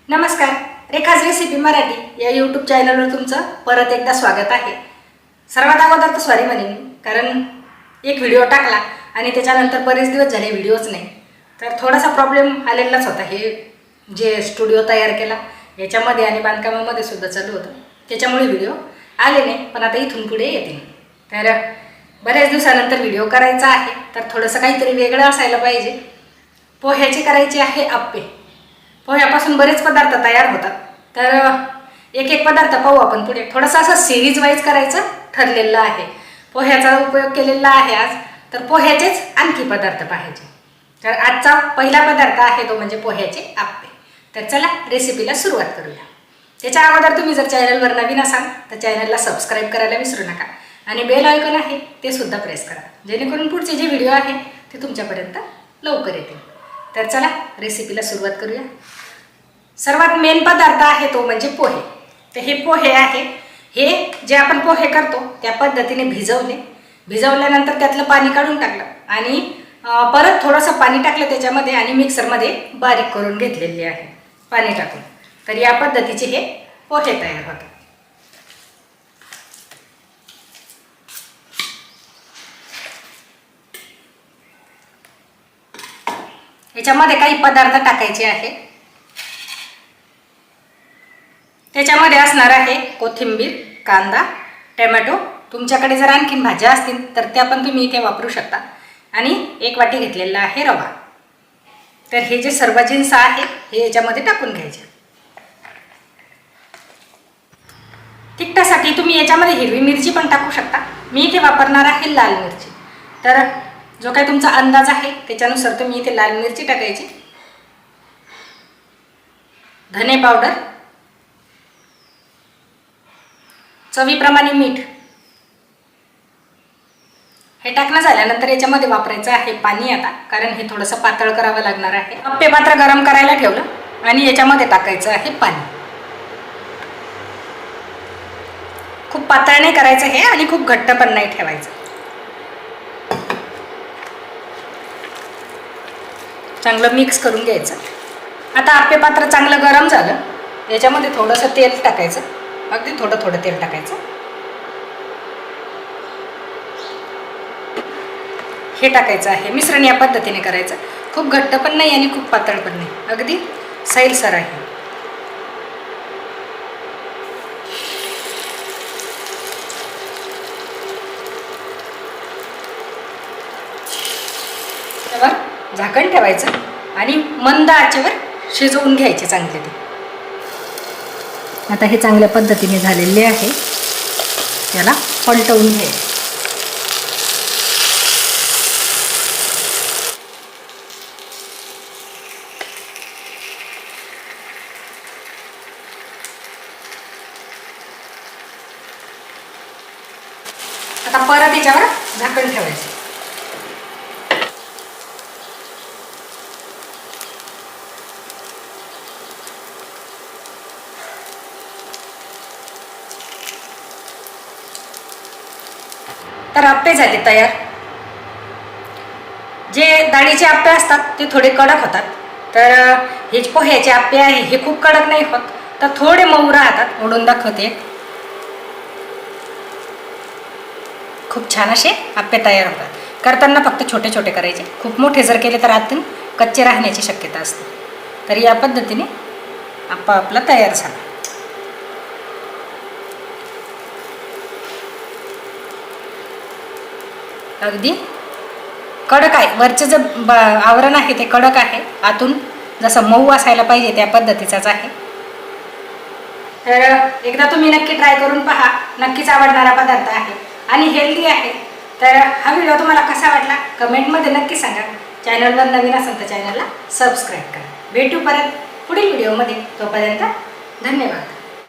नमस्कार, रेखाज रेसिपी मराठी या यूट्यूब चॅनलवर तुमचं परत एकदा स्वागत आहे। सर्वात अगोदर तर सॉरी म्हणेन, कारण एक व्हिडिओ टाकला आणि त्याच्यानंतर बरेच दिवस झाले व्हिडिओच नाही, तर थोडासा प्रॉब्लेम आलेलाच होता। हे जे स्टुडिओ तयार केला याच्यामध्ये आणि बांधकामामध्ये सुद्धा चालू होतं, त्याच्यामुळे व्हिडिओ आले नाही, पण आता इथून पुढे येतील। तर बऱ्याच दिवसानंतर व्हिडिओ करायचा आहे, तर थोडंसं काहीतरी वेगळं असायला पाहिजे। पोह्याचे करायचे आहे आप्पे। पोह्यापासून बरेच पदार्थ तयार होतात, तर एक एक पदार्थ पाहू आपण पुढे। थोडंसं असं सिरीज वाईज करायचं ठरलेलं आहे। पोह्याचा उपयोग केलेला आहे आज, तर पोह्याचेच आणखी पदार्थ पाहायचे। तर आजचा पहिला पदार्थ आहे तो म्हणजे पोह्याचे आप्पे। तर चला रेसिपीला सुरुवात करूया। त्याच्या अगोदर तुम्ही जर चॅनलवर नवीन असाल तर चॅनलला सबस्क्राईब करायला विसरू नका आणि बेल आयकॉन आहे ते सुद्धा प्रेस करा, जेणेकरून पुढचे जे व्हिडिओ आहे ते तुमच्यापर्यंत लवकर येतील। तर चला रेसिपीला सुरुवात करूया। सर्वात मेन पदार्थ आहे तो म्हणजे पोहे। तर हे पोहे आहे, हे जे आपण पोहे करतो त्या पद्धतीने भिजवल्यानंतर त्यातलं पाणी काढून टाकलं आणि परत थोडंसं पाणी टाकलं त्याच्यामध्ये आणि मिक्सरमध्ये बारीक करून घेतलेले आहे पाणी टाकून। तर या पद्धतीचे हे पोहे तयार होतात। याच्यामध्ये काही पदार्थ टाकायचे आहे। त्याच्यामध्ये असणार आहे कोथिंबीर, कांदा, टोमॅटो। तुमच्याकडे जर आणखीन भाज्या असतील तर त्या पण तुम्ही इथे वापरू शकता। आणि एक वाटी घेतलेला आहे रवा। तर हे जे सर्व जिन्स आहे हे याच्यामध्ये टाकून घ्यायचे। तिखटासाठी तुम्ही याच्यामध्ये हिरवी मिरची पण टाकू शकता, मी इथे वापरणार आहे लाल मिरची। तर जो काही तुमचा अंदाज आहे त्याच्यानुसार तुम्ही इथे लाल मिरची टाकायची, धने पावडर, चवीप्रमाणे मीठ। हे टाकणं झाल्यानंतर याच्यामध्ये वापरायचं आहे पाणी आता, कारण हे थोडंसं पातळ करावं लागणार आहे। आप्पे पात्र गरम करायला ठेवलं आणि याच्यामध्ये टाकायचं आहे पाणी। खूप पातळ नाही करायचं हे आणि खूप घट्ट पण नाही ठेवायचं। चांगलं मिक्स करून घ्यायचं। आता आप्पे पात्र चांगलं गरम झालं, याच्यामध्ये थोडंसं तेल टाकायचं, अगदी थोडं थोडं तेल टाकायचं। हे टाकायचं आहे, मिश्रण या पद्धतीने करायचं। खूप घट्ट पण नाही आणि खूप पातळ पण नाही, अगदी सैलसर आहे। त्यावर झाकण ठेवायचं आणि मंद आचेवर शिजवून घ्यायचे चांगले ते। आता हे चांगल्या पद्धतीने झालेले आहे, याला पलटवून घ्यायचं। आता परत याच्यावर झाकण ठेवायचं। तर आप्पे झाले तयार। जे डाळीचे आप्पे असतात ते थोडे कडक होतात, तर हे पोह्याचे आप्पे आहे हे खूप कडक नाही होत, तर थोडे मऊ राहतात। ओढून दाखवते, खूप छान असे आप्पे तयार होतात। करताना फक्त छोटे छोटे करायचे, खूप मोठे जर केले तर आतून कच्चे राहण्याची शक्यता असते। तर या पद्धतीने आप्पा आपला तयार झाला। अगदी कडक आहे, वरचं जे आवरण आहे ते कडक आहे, आतून जसं मऊ असायला पाहिजे त्या पद्धतीचाच आहे। तर एकदा तुम्ही नक्की ट्राय करून पहा, नक्कीच आवडणारा पदार्थ आहे आणि हेल्दी आहे। तर हा व्हिडिओ तुम्हाला कसा वाटला कमेंटमध्ये नक्की सांगा। चॅनलवर नवीन असाल तर चॅनलला सबस्क्राईब करा। भेटू परत पुढील व्हिडिओमध्ये, तोपर्यंत धन्यवाद।